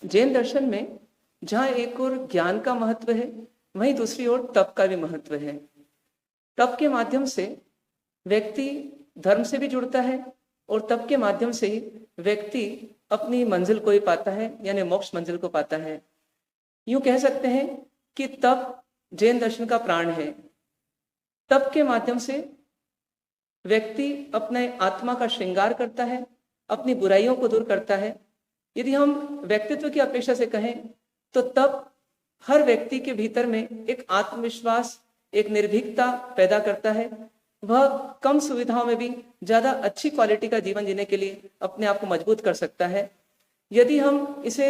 जैन दर्शन में जहाँ एक ओर ज्ञान का महत्व है, वहीं दूसरी ओर तप का भी महत्व है। तप के माध्यम से व्यक्ति धर्म से भी जुड़ता है और तप के माध्यम से ही व्यक्ति अपनी मंजिल को ही पाता है, यानी मोक्ष मंजिल को पाता है। यूं कह सकते हैं कि तप जैन दर्शन का प्राण है। तप के माध्यम से व्यक्ति अपने आत्मा का श्रृंगार करता है, अपनी बुराइयों को दूर करता है। यदि हम व्यक्तित्व की अपेक्षा से कहें तो तप हर व्यक्ति के भीतर में एक आत्मविश्वास, एक निर्भीकता पैदा करता है। वह कम सुविधाओं में भी ज्यादा अच्छी क्वालिटी का जीवन जीने के लिए अपने आप को मजबूत कर सकता है। यदि हम इसे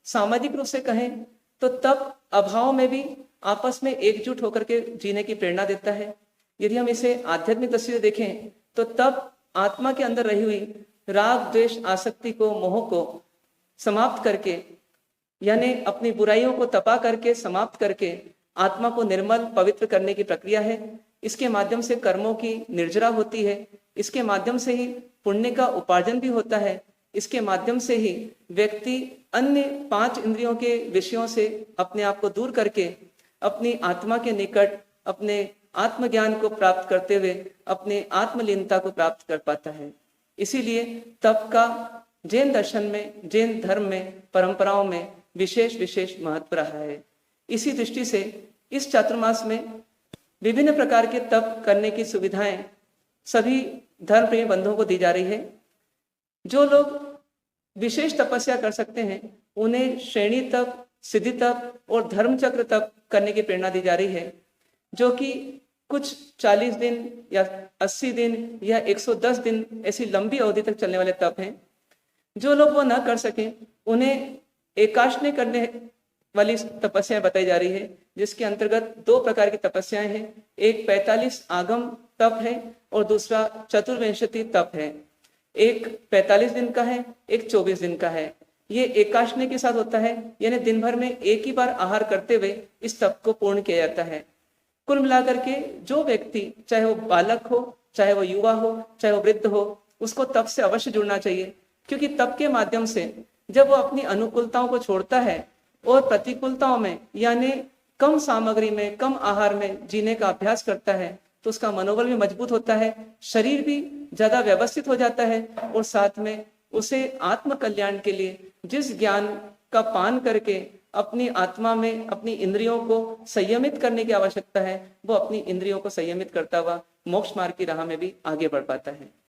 सामाजिक रूप से कहें तो तप अभाव में भी आपस में एकजुट होकर के जीने की प्रेरणा देता है। यदि हम इसे आध्यात्मिक दृष्टि से देखें तो तप आत्मा के अंदर रही हुई राग, द्वेष, आसक्ति को, मोह को समाप्त करके, यानी अपनी बुराइयों को तपा करके, समाप्त करके आत्मा को निर्मल, पवित्र करने की प्रक्रिया है। इसके माध्यम से कर्मों की निर्जरा होती है। इसके माध्यम से ही पुण्य का उपार्जन भी होता है। इसके माध्यम से ही व्यक्ति अन्य 5 इंद्रियों के विषयों से अपने आप को दूर करके अपनी आत्मा के निकट अपने आत्मज्ञान को प्राप्त करते हुए अपने आत्मलीनता को प्राप्त कर पाता है। इसीलिए तप का जैन दर्शन में, जैन धर्म में, परंपराओं में विशेष महत्व रहा है। इसी दृष्टि से इस चातुर्मास में विभिन्न प्रकार के तप करने की सुविधाएं सभी धर्म प्रेमी बंधुओं को दी जा रही है। जो लोग विशेष तपस्या कर सकते हैं उन्हें श्रेणी तप, सिद्धि तप और धर्म चक्र तप करने की प्रेरणा दी जा रही है, जो कि कुछ 40 दिन या 80 दिन या 110 दिन ऐसी लंबी अवधि तक चलने वाले तप हैं। जो लोग वो न कर सकें उन्हें एकाश्ने करने वाली तपस्याएं बताई जा रही है, जिसके अंतर्गत 2 प्रकार की तपस्याएं हैं। एक 45 आगम तप है और दूसरा चतुर्विंशति तप है। एक 45 दिन का है, एक 24 दिन का है। ये एकाश्ने के साथ होता है, यानी दिन भर में एक ही बार आहार करते हुए इस तप को पूर्ण किया जाता है। कुल मिलाकर के जो व्यक्ति, चाहे वो बालक हो, चाहे वो युवा हो, चाहे वो वृद्ध हो, उसको तप से अवश्य जुड़ना चाहिए। क्योंकि तप के माध्यम से जब वो अपनी अनुकूलताओं को छोड़ता है और प्रतिकूलताओं में, यानी कम सामग्री में, कम आहार में जीने का अभ्यास करता है, तो उसका मनोबल भी मजबूत होता है, शरीर भी ज्यादा व्यवस्थित हो जाता है और साथ में उसे आत्म कल्याण के लिए जिस ज्ञान का पान करके अपनी आत्मा में अपनी इंद्रियों को संयमित करने की आवश्यकता है, वो अपनी इंद्रियों को संयमित करता हुआ मोक्ष मार्ग की राह में भी आगे बढ़ पाता है।